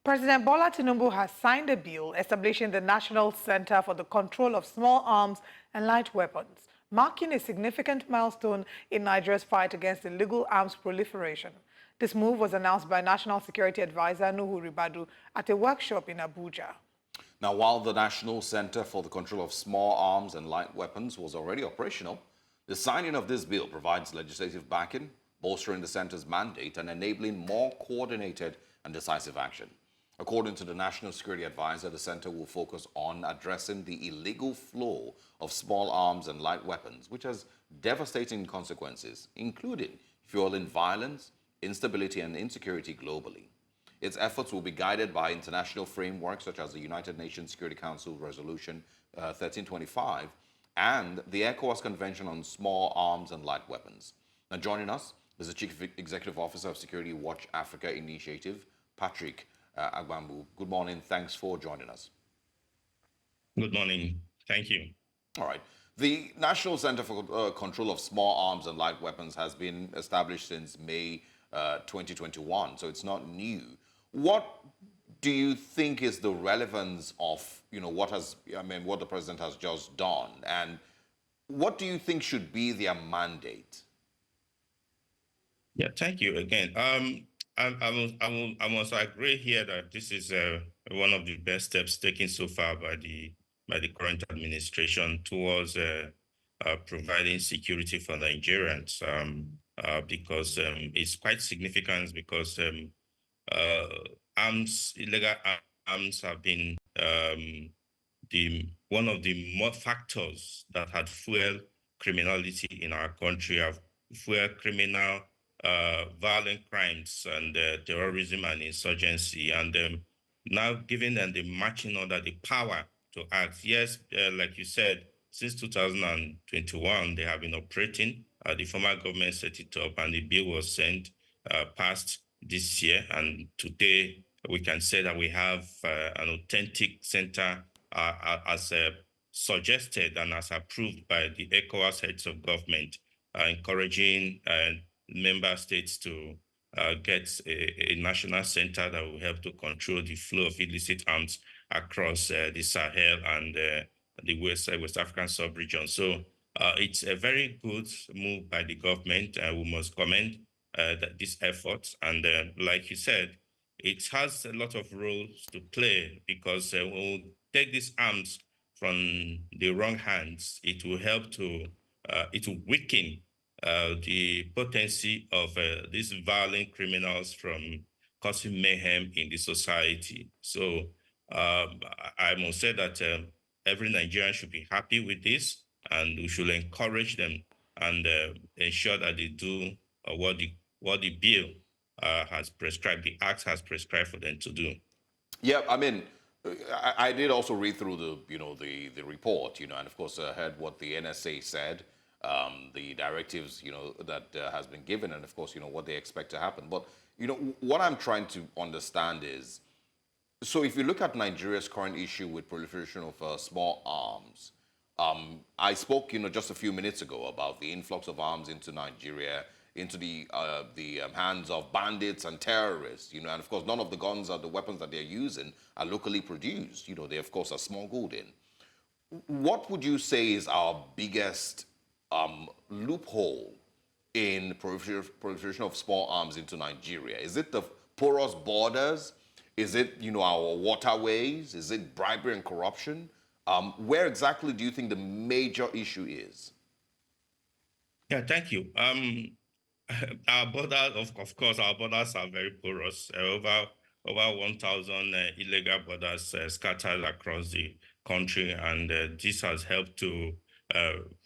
President Bola Tinubu has signed a bill establishing the National Center for the Control of Small Arms and Light Weapons, marking a significant milestone in Nigeria's fight against illegal arms proliferation. This move was announced by National Security Adviser Nuhu Ribadu at a workshop in Abuja. Now, while the National Center for the Control of Small Arms and Light Weapons was already operational, the signing of this bill provides legislative backing, bolstering the center's mandate and enabling more coordinated and decisive action. According to the National Security Advisor, the center will focus on addressing the illegal flow of small arms and light weapons, which has devastating consequences, including fueling violence, instability, and insecurity globally. Its efforts will be guided by international frameworks such as the United Nations Security Council Resolution 1325 and the ECOWAS Convention on Small Arms and Light Weapons. Now, joining us is the Chief Executive Officer of Security Watch Africa Initiative, Patrick Agbambu. Good morning. Thanks for joining us. Good morning. Thank you. All right. The National Center for Control of Small Arms and Light Weapons has been established since May 2021, so it's not new. What do you think is the relevance of, what the president has just done, and what do you think should be their mandate? Yeah, thank you again. I must agree here that this is one of the best steps taken so far by the current administration towards providing security for Nigerians, because it's quite significant because illegal arms have been one of the more factors that had fueled criminality in our country, have fueled criminal violent crimes and terrorism and insurgency, and now giving them the marching order, the power to act. Yes, like you said, since 2021, they have been operating. The former government set it up and the bill was passed this year. And today we can say that we have an authentic center as suggested and as approved by the ECOWAS heads of government, encouraging member states to get a national center that will help to control the flow of illicit arms across the Sahel and the West African sub-region. So it's a very good move by the government. We must commend this effort. And like you said, it has a lot of roles to play because when we take these arms from the wrong hands, it will help to, it will weaken the potency of these violent criminals from causing mayhem in the society. So I must say that every Nigerian should be happy with this, and we should encourage them and ensure that they do what the bill has prescribed, the act has prescribed for them to do. Yeah, I mean, I did also read through the report, and of course heard what the NSA said. The directives, that has been given, and of course, what they expect to happen. But, what I'm trying to understand is, so if you look at Nigeria's current issue with proliferation of small arms, I spoke, just a few minutes ago about the influx of arms into Nigeria, into the hands of bandits and terrorists, and of course, none of the guns or the weapons that they're using are locally produced. They, of course, are smuggled in. What would you say is our biggest loophole in proliferation of small arms into Nigeria? Is it the porous borders? Is it, our waterways? Is it bribery and corruption? Where exactly do you think the major issue is? Yeah, thank you. Our borders, of course, our borders are very porous. Over 1,000 illegal borders scattered across the country, and this has helped to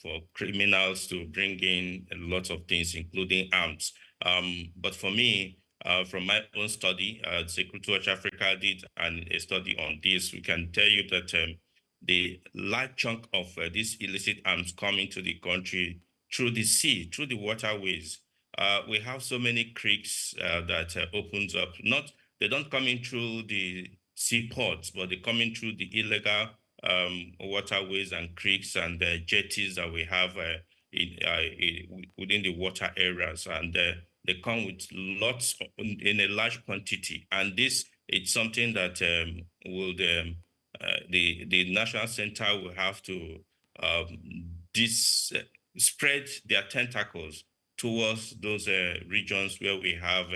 for criminals to bring in a lot of things, including arms. But for me, from my own study, Security Watch Africa did a study on this. We can tell you that the large chunk of these illicit arms coming to the country through the sea, through the waterways. We have so many creeks that opens up. They don't come in through the seaports, but they come in through the illegal waterways and creeks and jetties that we have within the water areas, and they come with lots in a large quantity. And this it's something that the National Center will have to spread their tentacles towards those regions where we have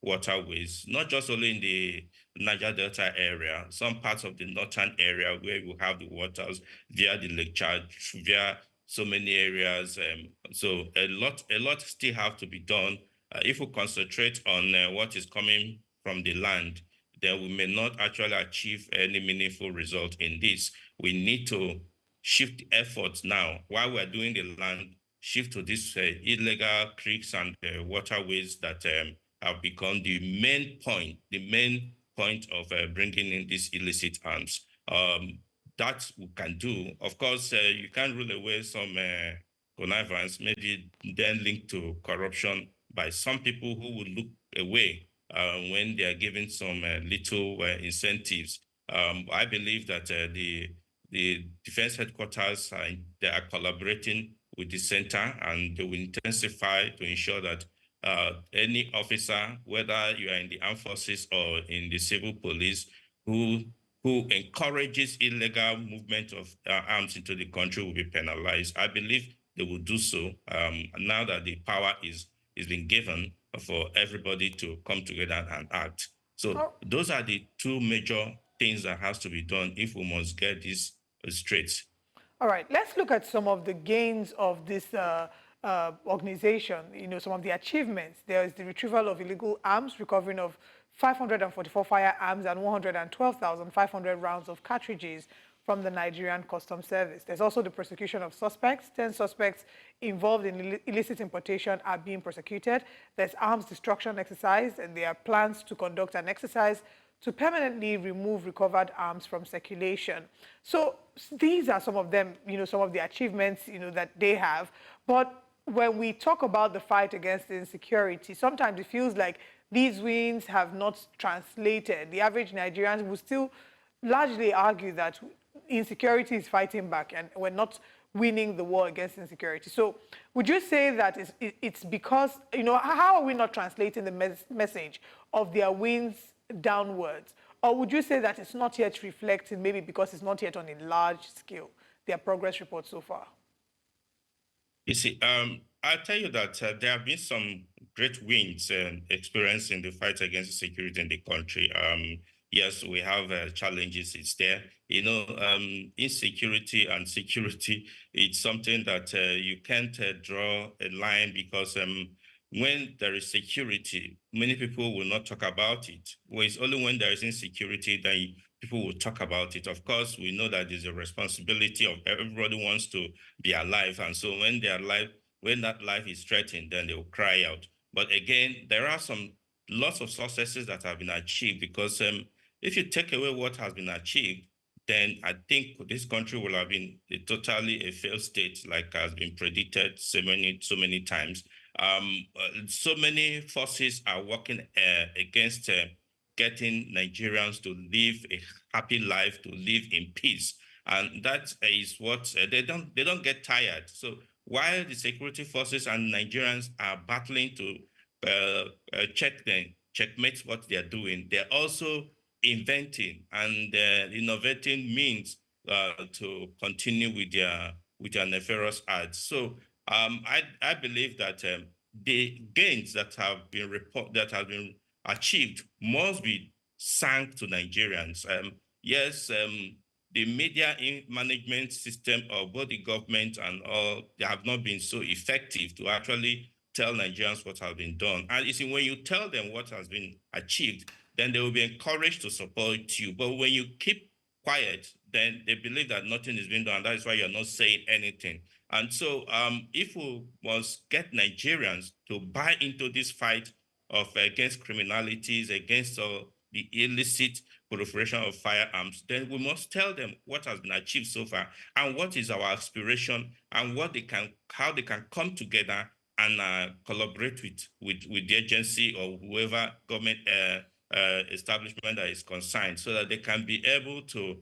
waterways, not just only in the Niger Delta area, some parts of the northern area where we have the waters via the Lake Chad, via so many areas. So a lot still have to be done. If we concentrate on what is coming from the land, then we may not actually achieve any meaningful result in this. We need to shift efforts now while we're doing the land, shift to these illegal creeks and waterways that have become the main point of bringing in these illicit arms. That we can do. Of course, you can't rule away some connivance, maybe then linked to corruption by some people who would look away when they are given some little incentives. I believe that the defense headquarters they are collaborating with the center, and they will intensify to ensure that any officer, whether you are in the armed forces or in the civil police, who encourages illegal movement of arms into the country will be penalized. I believe they will do so now that the power is being given for everybody to come together and act. So those are the two major things that has to be done if we must get this straight. All right, let's look at some of the gains of this organization, some of the achievements. There is the retrieval of illegal arms, recovering of 544 firearms and 112,500 rounds of cartridges from the Nigerian Customs Service. There's also the prosecution of suspects. 10 suspects involved in illicit importation are being prosecuted. There's arms destruction exercise, and there are plans to conduct an exercise to permanently remove recovered arms from circulation. So these are some of them, some of the achievements, that they have. But when we talk about the fight against insecurity, sometimes it feels like these wins have not translated. The average Nigerians will still largely argue that insecurity is fighting back and we're not winning the war against insecurity. So would you say that it's because, how are we not translating the message of their wins downwards? Or would you say that it's not yet reflecting, maybe because it's not yet on a large scale, their progress report so far? You see, I'll tell you that there have been some great wins experienced in the fight against security in the country. Yes, we have challenges. It's there. Insecurity and security, it's something that you can't draw a line because when there is security, many people will not talk about it. Well, it's only when there is insecurity that people will talk about it. Of course, we know that there's a responsibility of everybody wants to be alive. And so when they are alive, when that life is threatened, then they will cry out. But again, there are lots of successes that have been achieved because if you take away what has been achieved, then I think this country will have been totally a failed state, like has been predicted so many times. So many forces are working against getting Nigerians to live a happy life, to live in peace, and that is what they don't get tired. So while the security forces and Nigerians are battling to checkmate what they are doing, they're also inventing and innovating means to continue with their nefarious acts. So I believe that the gains that have been achieved must be sank to Nigerians. Yes, the media management system of both the government and all, they have not been so effective to actually tell Nigerians what has been done. And you see, when you tell them what has been achieved, then they will be encouraged to support you. But when you keep quiet, then they believe that nothing is being done. That is why you're not saying anything. And so if we must get Nigerians to buy into this fight against criminalities, against the illicit proliferation of firearms, then we must tell them what has been achieved so far and what is our aspiration and how they can come together and collaborate with the agency or whoever government establishment that is concerned so that they can be able to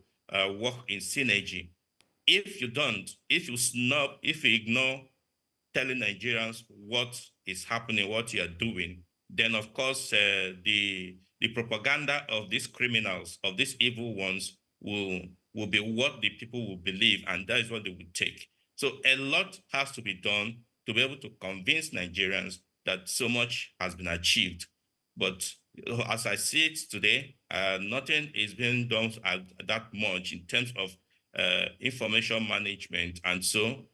work in synergy. If you ignore telling Nigerians what is happening, what you are doing, then of course the propaganda of these criminals, of these evil ones, will be what the people will believe, and that is what they will take. So a lot has to be done to be able to convince Nigerians that so much has been achieved. But as I see it today, nothing is being done that much in terms of information management. And so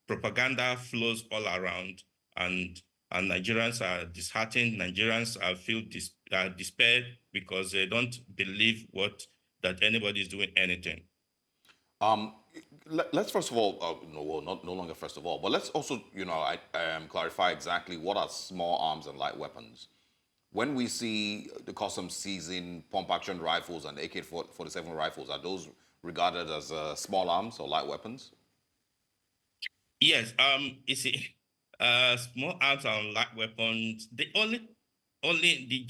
propaganda flows all around, and Nigerians are disheartened. Nigerians feel despaired because they don't believe that anybody is doing anything. Let's first of all, no longer first of all, but let's also, clarify exactly what are small arms and light weapons. When we see the customs seizing pump-action rifles and AK-47 rifles, are those regarded as small arms or light weapons? Yes, you see, small arms and light weapons, the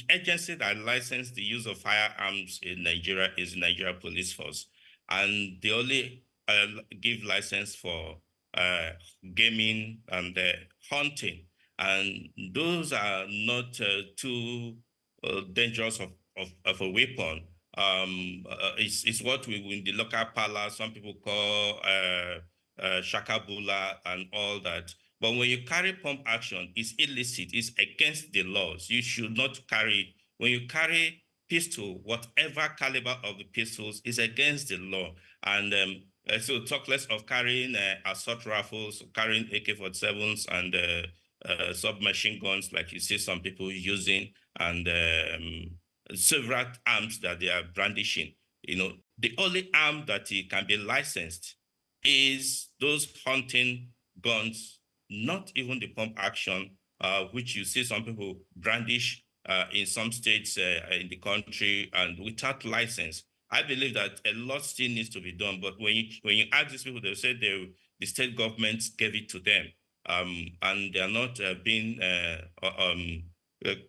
agency that licensed the use of firearms in Nigeria is the Nigeria Police Force, and they only give license for gaming and hunting, and those are not too dangerous of a weapon. It's what we in the local parlor some people call shakabula and all that. But when you carry pump action, it's illicit, it's against the laws. You should not carry it. When you carry pistol, whatever caliber of the pistols is against the law. And so talk less of carrying assault rifles, carrying AK-47s and submachine guns like you see some people using, and several arms that they are brandishing. The only arm that can be licensed is those hunting guns, not even the pump action, which you see some people brandish in some states in the country and without license. I believe that a lot still needs to be done, but when you ask these people, they'll say the state governments gave it to them, and they are not being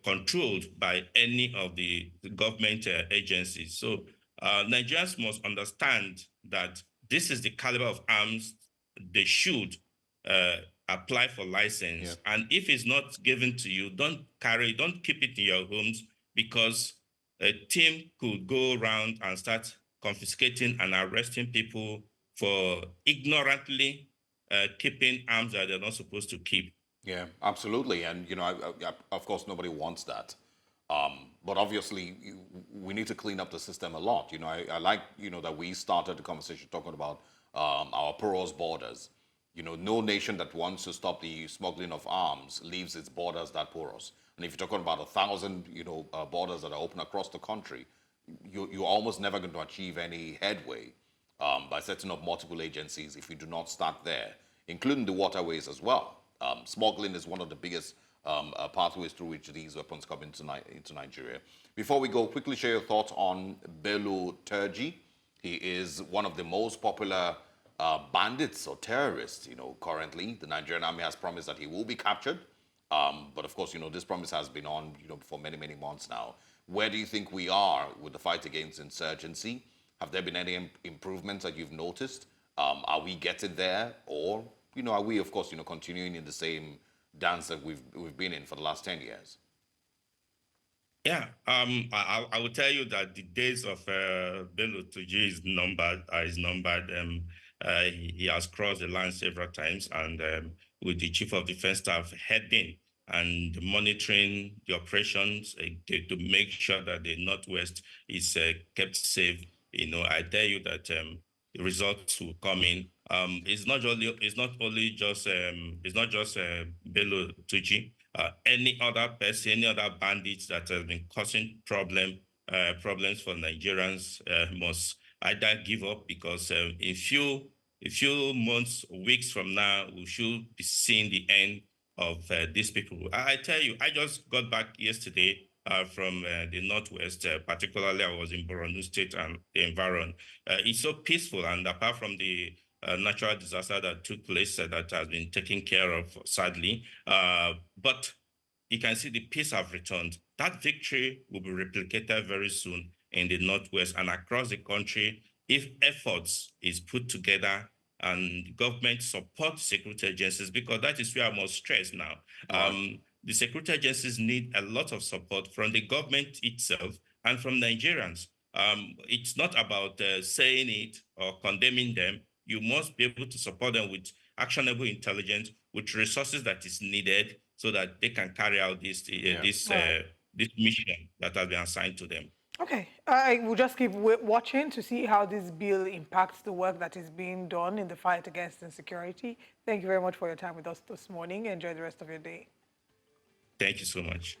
controlled by any of the government agencies. So Nigerians must understand that this is the caliber of arms they should apply for license. Yeah. And if it's not given to you, don't keep it in your homes, because a team could go around and start confiscating and arresting people for ignorantly keeping arms that they're not supposed to keep. Yeah, absolutely. And, of course, nobody wants that. But obviously, we need to clean up the system a lot. I like, that we started the conversation talking about our porous borders. No nation that wants to stop the smuggling of arms leaves its borders that porous. And if you're talking about 1,000, borders that are open across the country, you're almost never going to achieve any headway by setting up multiple agencies if you do not start there, including the waterways as well. Smuggling is one of the biggest pathways through which these weapons come into Nigeria. Before we go, quickly share your thoughts on Bola Tinubu. He is one of the most popular bandits or terrorists, currently. The Nigerian army has promised that he will be captured. But of course, this promise has been on, for many, many months now. Where do you think we are with the fight against insurgency? Have there been any improvements that you've noticed? Are we getting there? Or, are we, of course, continuing in the same dance that we've been in for the last 10 years? Yeah, I will tell you that the days of Bola Tinubu is numbered. He has crossed the line several times, and with the Chief of Defense Staff heading and monitoring the operations to make sure that the Northwest is kept safe. I tell you that the results will come in. It's not only just Bola Tinubu. Any other person, any other bandits that has been causing problems for Nigerians must either give up, because in few months, weeks from now, we should be seeing the end of these people. I tell you, I just got back yesterday from the Northwest, particularly I was in Borno State and the environment. It's so peaceful, and apart from the natural disaster that took place that has been taken care of, sadly, but you can see the peace have returned. That victory will be replicated very soon in the Northwest and across the country if efforts is put together and government support security agencies, because that is where I must stress now. Right. the security agencies need a lot of support from the government itself and from Nigerians. It's not about saying it or condemning them. You must be able to support them with actionable intelligence, with resources that is needed so that they can carry out this mission that has been assigned to them. Okay, I will just keep watching to see how this bill impacts the work that is being done in the fight against insecurity. Thank you very much for your time with us this morning. Enjoy the rest of your day. Thank you so much.